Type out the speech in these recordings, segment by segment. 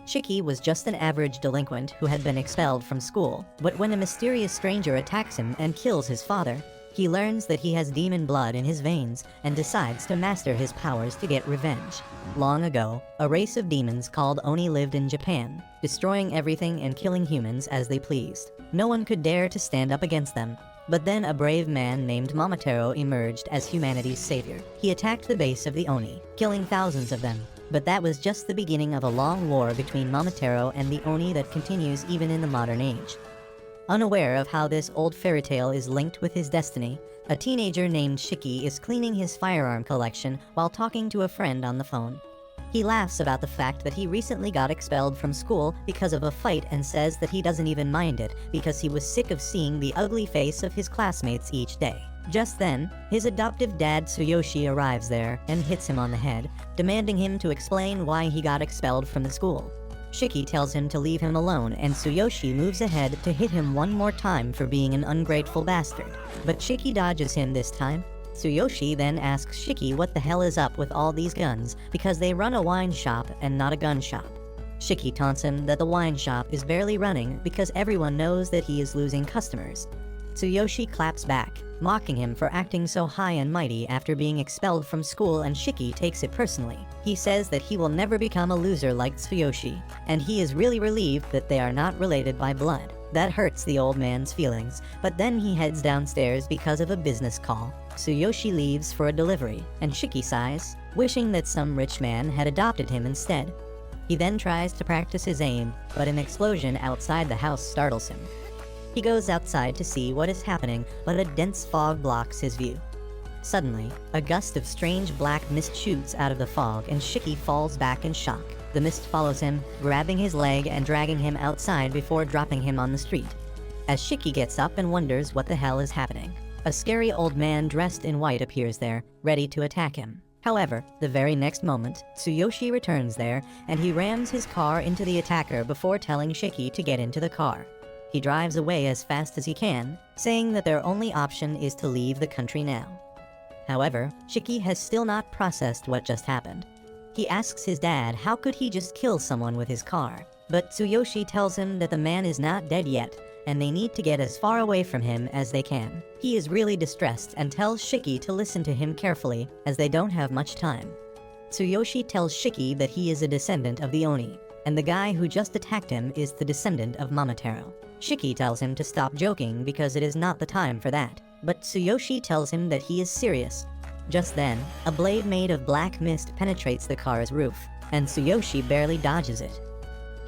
Shiki was just an average delinquent who had been expelled from school, but when a mysterious stranger attacks him and kills his father, he learns that he has demon blood in his veins and decides to master his powers to get revenge. Long ago, a race of demons called Oni lived in Japan, destroying everything and killing humans as they pleased. No one could dare to stand up against them. But then a brave man named Momotaro emerged as humanity's savior. He attacked the base of the Oni, killing thousands of them. But that was just the beginning of a long war between Momotaro and the Oni that continues even in the modern age. Unaware of how this old fairy tale is linked with his destiny, a teenager named Shiki is cleaning his firearm collection while talking to a friend on the phone. He laughs about the fact that he recently got expelled from school because of a fight and says that he doesn't even mind it because he was sick of seeing the ugly face of his classmates each day. Just then, his adoptive dad Tsuyoshi arrives there and hits him on the head, demanding him to explain why he got expelled from the school. Shiki tells him to leave him alone and Tsuyoshi moves ahead to hit him one more time for being an ungrateful bastard. But Shiki dodges him this time. Tsuyoshi then asks Shiki what the hell is up with all these guns because they run a wine shop and not a gun shop. Shiki taunts him that the wine shop is barely running because everyone knows that he is losing customers. Tsuyoshi claps back, mocking him for acting so high and mighty after being expelled from school, and Shiki takes it personally. He says that he will never become a loser like Tsuyoshi, and he is really relieved that they are not related by blood. That hurts the old man's feelings, but then he heads downstairs because of a business call. Tsuyoshi leaves for a delivery, and Shiki sighs, wishing that some rich man had adopted him instead. He then tries to practice his aim, but an explosion outside the house startles him. He goes outside to see what is happening, but a dense fog blocks his view. Suddenly, a gust of strange black mist shoots out of the fog and Shiki falls back in shock. The mist follows him, grabbing his leg and dragging him outside before dropping him on the street. As Shiki gets up and wonders what the hell is happening, a scary old man dressed in white appears there, ready to attack him. However, the very next moment, Tsuyoshi returns there and he rams his car into the attacker before telling Shiki to get into the car. He drives away as fast as he can, saying that their only option is to leave the country now. However, Shiki has still not processed what just happened. He asks his dad how could he just kill someone with his car, but Tsuyoshi tells him that the man is not dead yet, and they need to get as far away from him as they can. He is really distressed and tells Shiki to listen to him carefully, as they don't have much time. Tsuyoshi tells Shiki that he is a descendant of the Oni, and the guy who just attacked him is the descendant of Momotaro. Shiki tells him to stop joking because it is not the time for that, but Tsuyoshi tells him that he is serious. Just then, a blade made of black mist penetrates the car's roof, and Tsuyoshi barely dodges it.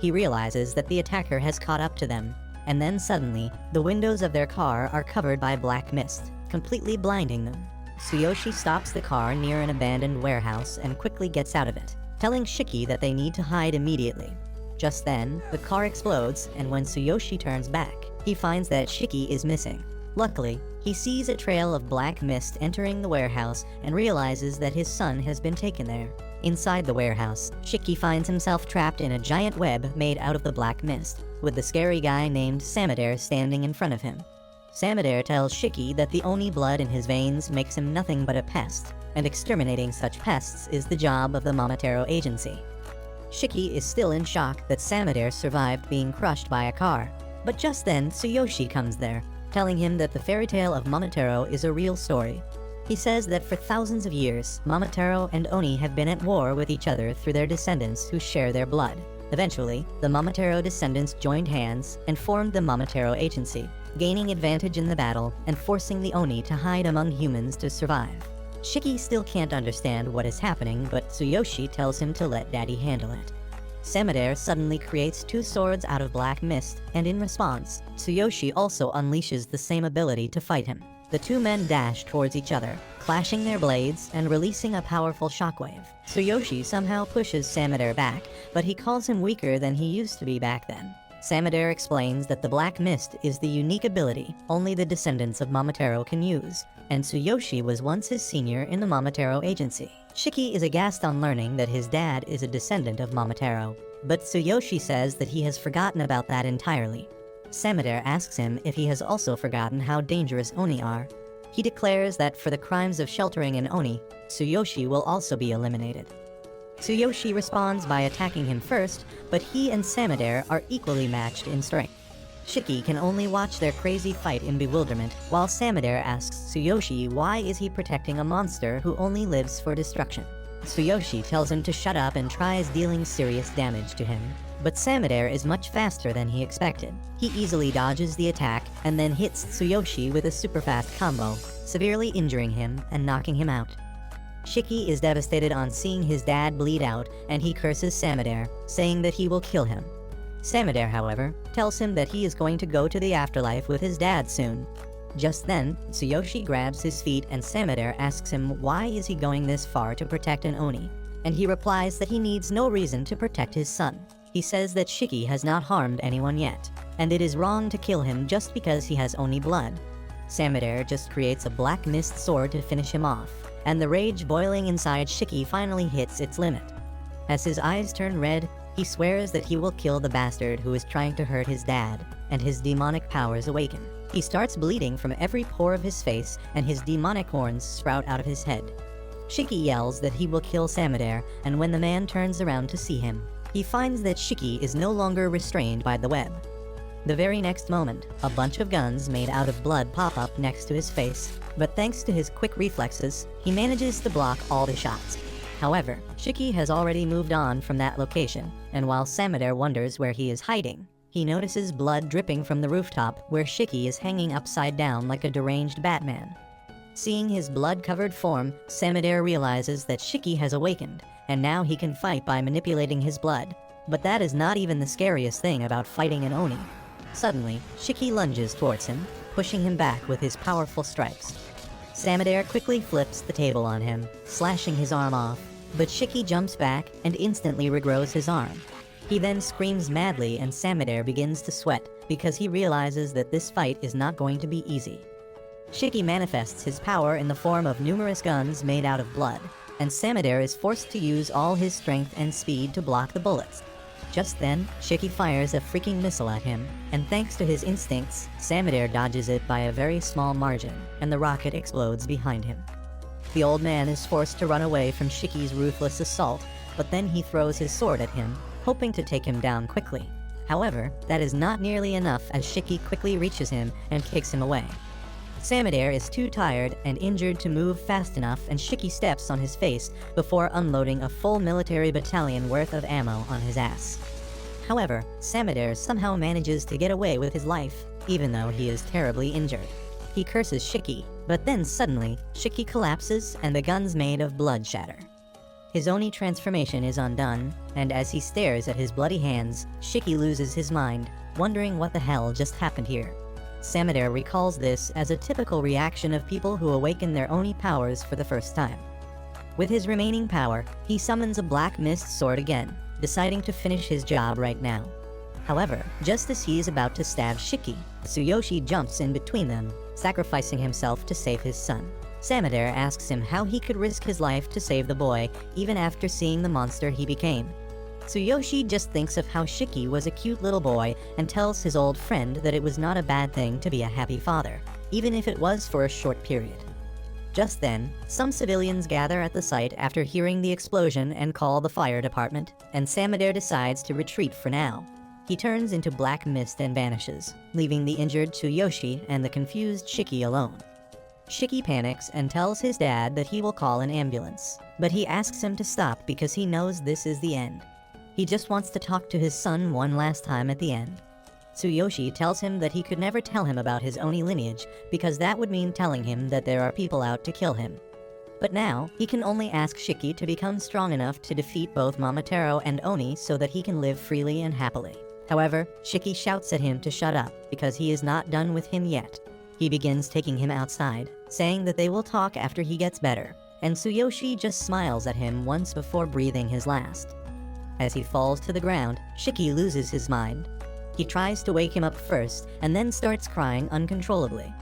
He realizes that the attacker has caught up to them, and then suddenly, the windows of their car are covered by black mist, completely blinding them. Tsuyoshi stops the car near an abandoned warehouse and quickly gets out of it, telling Shiki that they need to hide immediately. Just then, the car explodes, and when Tsuyoshi turns back, he finds that Shiki is missing. Luckily, he sees a trail of black mist entering the warehouse and realizes that his son has been taken there. Inside the warehouse, Shiki finds himself trapped in a giant web made out of the black mist, with the scary guy named Samadare standing in front of him. Samadare tells Shiki that the Oni blood in his veins makes him nothing but a pest, and exterminating such pests is the job of the Momotaro agency. Shiki is still in shock that Samadare survived being crushed by a car, but just then Tsuyoshi comes there, telling him that the fairy tale of Momotaro is a real story. He says that for thousands of years, Momotaro and Oni have been at war with each other through their descendants who share their blood. Eventually, the Momotaro descendants joined hands and formed the Momotaro agency, gaining advantage in the battle and forcing the Oni to hide among humans to survive. Shiki still can't understand what is happening, but Tsuyoshi tells him to let Daddy handle it. Samadare suddenly creates two swords out of black mist, and in response, Tsuyoshi also unleashes the same ability to fight him. The two men dash towards each other, clashing their blades and releasing a powerful shockwave. Tsuyoshi somehow pushes Samadare back, but he calls him weaker than he used to be back then. Samadare explains that the black mist is the unique ability only the descendants of Momotaro can use, and Tsuyoshi was once his senior in the Momotaro agency. Shiki is aghast on learning that his dad is a descendant of Momotaro, but Tsuyoshi says that he has forgotten about that entirely. Samadare asks him if he has also forgotten how dangerous Oni are. He declares that for the crimes of sheltering an Oni, Tsuyoshi will also be eliminated. Tsuyoshi responds by attacking him first, but he and Samadare are equally matched in strength. Shiki can only watch their crazy fight in bewilderment, while Samadare asks Tsuyoshi why is he protecting a monster who only lives for destruction. Tsuyoshi tells him to shut up and tries dealing serious damage to him. But Samadare is much faster than he expected. He easily dodges the attack and then hits Tsuyoshi with a super fast combo, severely injuring him and knocking him out. Shiki is devastated on seeing his dad bleed out, and he curses Samadare, saying that he will kill him. Samadare, however, tells him that he is going to go to the afterlife with his dad soon. Just then, Tsuyoshi grabs his feet and Samadare asks him why is he going this far to protect an Oni, and he replies that he needs no reason to protect his son. He says that Shiki has not harmed anyone yet, and it is wrong to kill him just because he has Oni blood. Samadare just creates a black mist sword to finish him off, and the rage boiling inside Shiki finally hits its limit. As his eyes turn red, he swears that he will kill the bastard who is trying to hurt his dad, and his demonic powers awaken. He starts bleeding from every pore of his face, and his demonic horns sprout out of his head. Shiki yells that he will kill Samadare, and when the man turns around to see him, he finds that Shiki is no longer restrained by the web. The very next moment, a bunch of guns made out of blood pop up next to his face, but thanks to his quick reflexes, he manages to block all the shots. However, Shiki has already moved on from that location, and while Samadare wonders where he is hiding, he notices blood dripping from the rooftop where Shiki is hanging upside down like a deranged Batman. Seeing his blood-covered form, Samadare realizes that Shiki has awakened, and now he can fight by manipulating his blood. But that is not even the scariest thing about fighting an Oni. Suddenly, Shiki lunges towards him, pushing him back with his powerful strikes. Samadare quickly flips the table on him, slashing his arm off, but Shiki jumps back and instantly regrows his arm. He then screams madly and Samadare begins to sweat because he realizes that this fight is not going to be easy. Shiki manifests his power in the form of numerous guns made out of blood, and Samadare is forced to use all his strength and speed to block the bullets. Just then, Shiki fires a freaking missile at him, and thanks to his instincts, Samadare dodges it by a very small margin, and the rocket explodes behind him. The old man is forced to run away from Shiki's ruthless assault, but then he throws his sword at him, hoping to take him down quickly. However, that is not nearly enough as Shiki quickly reaches him and kicks him away. Samadare is too tired and injured to move fast enough, and Shiki steps on his face before unloading a full military battalion worth of ammo on his ass. However, Samadare somehow manages to get away with his life, even though he is terribly injured. He curses Shiki, but then suddenly, Shiki collapses and the guns made of blood shatter. His Oni transformation is undone, and as he stares at his bloody hands, Shiki loses his mind, wondering what the hell just happened here. Samadare recalls this as a typical reaction of people who awaken their Oni powers for the first time. With his remaining power, he summons a black mist sword again, deciding to finish his job right now. However, just as he is about to stab Shiki, Tsuyoshi jumps in between them, sacrificing himself to save his son. Samadare asks him how he could risk his life to save the boy, even after seeing the monster he became. Tsuyoshi just thinks of how Shiki was a cute little boy and tells his old friend that it was not a bad thing to be a happy father, even if it was for a short period. Just then, some civilians gather at the site after hearing the explosion and call the fire department, and Samadare decides to retreat for now. He turns into black mist and vanishes, leaving the injured Tsuyoshi and the confused Shiki alone. Shiki panics and tells his dad that he will call an ambulance, but he asks him to stop because he knows this is the end. He just wants to talk to his son one last time at the end. Tsuyoshi tells him that he could never tell him about his Oni lineage because that would mean telling him that there are people out to kill him. But now, he can only ask Shiki to become strong enough to defeat both Momotaro and Oni so that he can live freely and happily. However, Shiki shouts at him to shut up because he is not done with him yet. He begins taking him outside, saying that they will talk after he gets better, and Tsuyoshi just smiles at him once before breathing his last. As he falls to the ground, Shiki loses his mind. He tries to wake him up first, and then starts crying uncontrollably.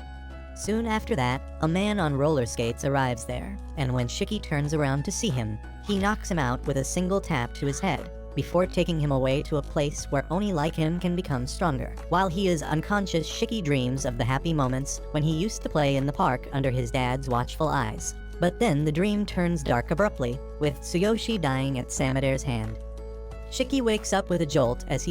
Soon after that, a man on roller skates arrives there, and when Shiki turns around to see him, he knocks him out with a single tap to his head, before taking him away to a place where Oni like him can become stronger. While he is unconscious, Shiki dreams of the happy moments when he used to play in the park under his dad's watchful eyes. But then the dream turns dark abruptly, with Tsuyoshi dying at Samadere's hand. Shiki wakes up with a jolt as he